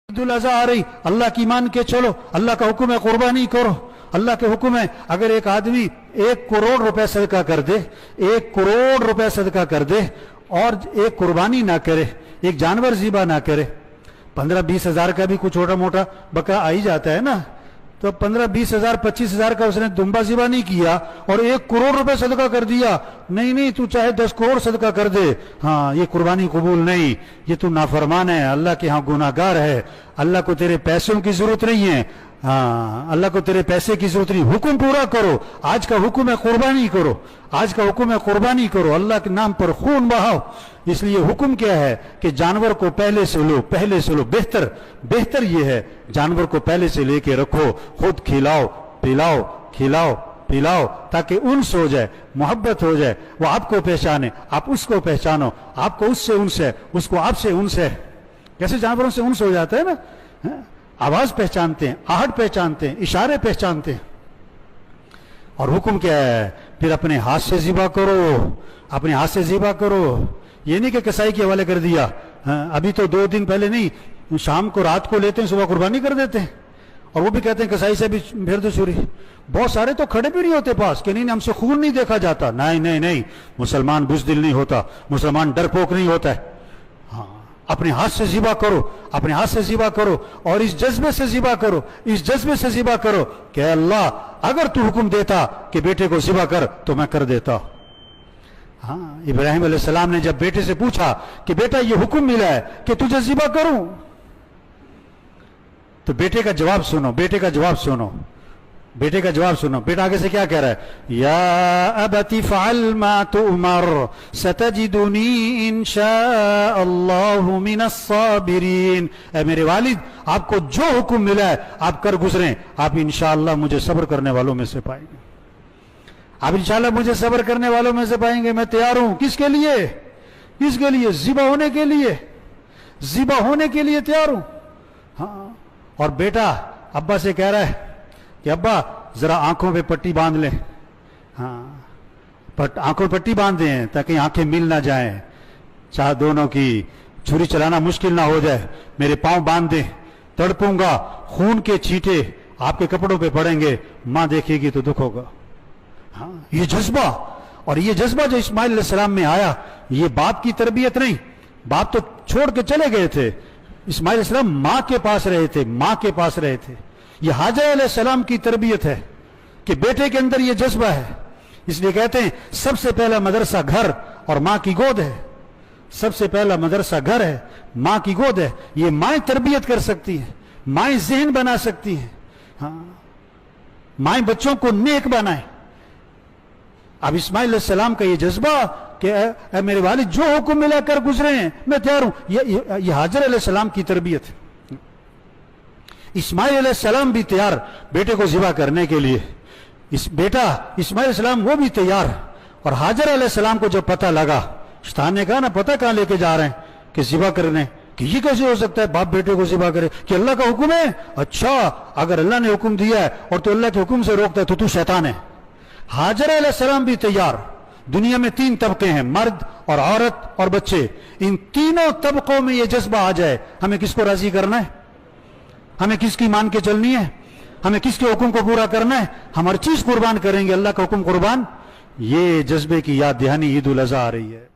ईद उल अज़हा आ रही, अल्लाह की मान के चलो, अल्लाह का हुक्म है कुर्बानी करो, अल्लाह के हुक्म है। अगर एक आदमी 1 करोड़ रुपए सदका कर दे, 1 करोड़ रुपए सदका कर दे और एक कुर्बानी ना करे, एक जानवर ज़िबा ना करे, 15-20 हजार का भी कुछ छोटा मोटा बकरा आ ही जाता है ना, तो 15-20 हजार 25 हजार का उसने दुम्बा ज़िबा नहीं किया और 1 करोड़ रुपए सदका कर दिया, नहीं तू चाहे 10 करोड़ सदका कर दे, हाँ ये कुर्बानी कबूल नहीं, ये तू नाफरमान है, अल्लाह के यहाँ गुनाहगार है, अल्लाह को तेरे पैसों की जरूरत नहीं है, हाँ अल्लाह को तेरे पैसे की जरूरत नहीं, हुक्म पूरा करो। आज का हुक्म है कुर्बानी करो, आज का हुक्म है कुर्बानी करो, अल्लाह के नाम पर खून बहाओ। इसलिए हुक्म क्या है कि जानवर को पहले से लो, बेहतर ये है जानवर को पहले से लेके रखो, खुद खिलाओ पिलाओ ताकि उन्स हो जाए, मोहब्बत हो जाए, वो आपको पहचाने, आप उसको पहचानो, आपको उससे उन्स है, उसको आपसे उन्स है। कैसे जानवरों से उन्स हो जाता है ना, आवाज पहचानते हैं, आहट पहचानते हैं, इशारे पहचानते हैं। और हुक्म क्या है, फिर अपने हाथ से ज़िबा करो, ये नहीं कि कसाई के हवाले कर दिया। अभी तो 2 दिन पहले नहीं, शाम को रात को लेते हैं, सुबह कुर्बानी कर देते हैं, और वो भी कहते हैं कसाई से भी फेर दो छुरी। बहुत सारे तो खड़े भी नहीं होते पास कि नहीं हमसे खून नहीं देखा जाता। नहीं, मुसलमान बुज़दिल नहीं होता, मुसलमान डरपोक नहीं होता है। हाँ, अपने हाथ से ज़िबा करो और इस जज्बे से ज़िबा करो कि अल्लाह अगर तू हुक्म देता कि बेटे को ज़िबा कर तो मैं कर देता। हाँ, इब्राहिम अलैहिस्सलाम ने जब बेटे से पूछा कि बेटा ये हुक्म मिला है कि तुझे ज़िबा करूं, तो बेटे का जवाब सुनो। बेटा आगे से क्या कह रहा है, या अबती फ़अल मा तुअमर सतजिदुनी इंशाअल्लाहु मिनस साबिरीन। ऐ मेरे वालिद, आपको जो हुक्म मिला है आप कर गुजरें, आप इंशाअल्लाह मुझे सब्र करने वालों में से पाएंगे, आप इंशाअल्लाह मुझे सब्र करने वालों में से पाएंगे। मैं तैयार हूं, किसके लिए? ज़िबा होने के लिए तैयार हूं। हाँ, और बेटा अब्बा से कह रहा है कि अब्बा जरा आंखों पे पट्टी बांध ले। हाँ, आंखों पे पट्टी बांध दें ताकि आंखें मिल ना जाएं, चाहे दोनों की छुरी चलाना मुश्किल ना हो जाए, मेरे पांव बांध दें, तड़पूंगा, खून के छींटे आपके कपड़ों पे पड़ेंगे, मां देखेगी तो दुख होगा। हाँ, ये जज्बा जो इस्माइल अलैहिस्सलाम में आया, ये बाप की तरबियत नहीं, बाप तो छोड़ के चले गए थे, इस्माइल अलैहिस्सलाम मां के पास रहे थे। ये हाजर अलैहिस्सलाम की तरबियत है कि बेटे के अंदर ये जज्बा है। इसलिए कहते हैं सबसे पहला मदरसा घर और मां की गोद है, सबसे पहला मदरसा घर है, मां की गोद है। ये माएं तरबियत कर सकती है, माएं ज़हन बना सकती हैं। हाँ, माएं बच्चों को नेक बनाए। अब इस्माइल अलैहिस्सलाम का ये जज्बा कि मेरे वालिद जो हुक्म मिला कर गुजरे हैं, मैं तैयार हूं, ये हाजर अलैहिस्सलाम की तरबियत है। इस्माइल अलैहिस्सलाम भी तैयार बेटे को ज़िबा करने के लिए, बेटा इस्माइल अलैहिस्सलाम वो भी तैयार। और हाजर अलैहिस्सलाम को जब पता लगा, शैतान ने कहा ना पता कहां लेके जा रहे हैं कि ज़िबा करने, कि ये कैसे हो सकता है बाप बेटे को ज़िबा करे, कि अल्लाह का हुक्म है। अच्छा, अगर अल्लाह ने हुक्म दिया है और तो अल्लाह के हुक्म से रोकता है तो तू शैतान है। हाजर अलैहिस्सलाम भी तैयार। दुनिया में 3 तबके हैं, मर्द और औरत और बच्चे। इन तीनों तबकों में ये जज्बा आ जाए, हमें किसको राजी करना है, हमें किसकी मान के चलनी है, हमें किसके हुक्म को पूरा करना है, हम हर चीज कुर्बान करेंगे, अल्लाह का हुक्म कुर्बान। ये जज्बे की याद दहानी ईद उल अज़हा आ रही है।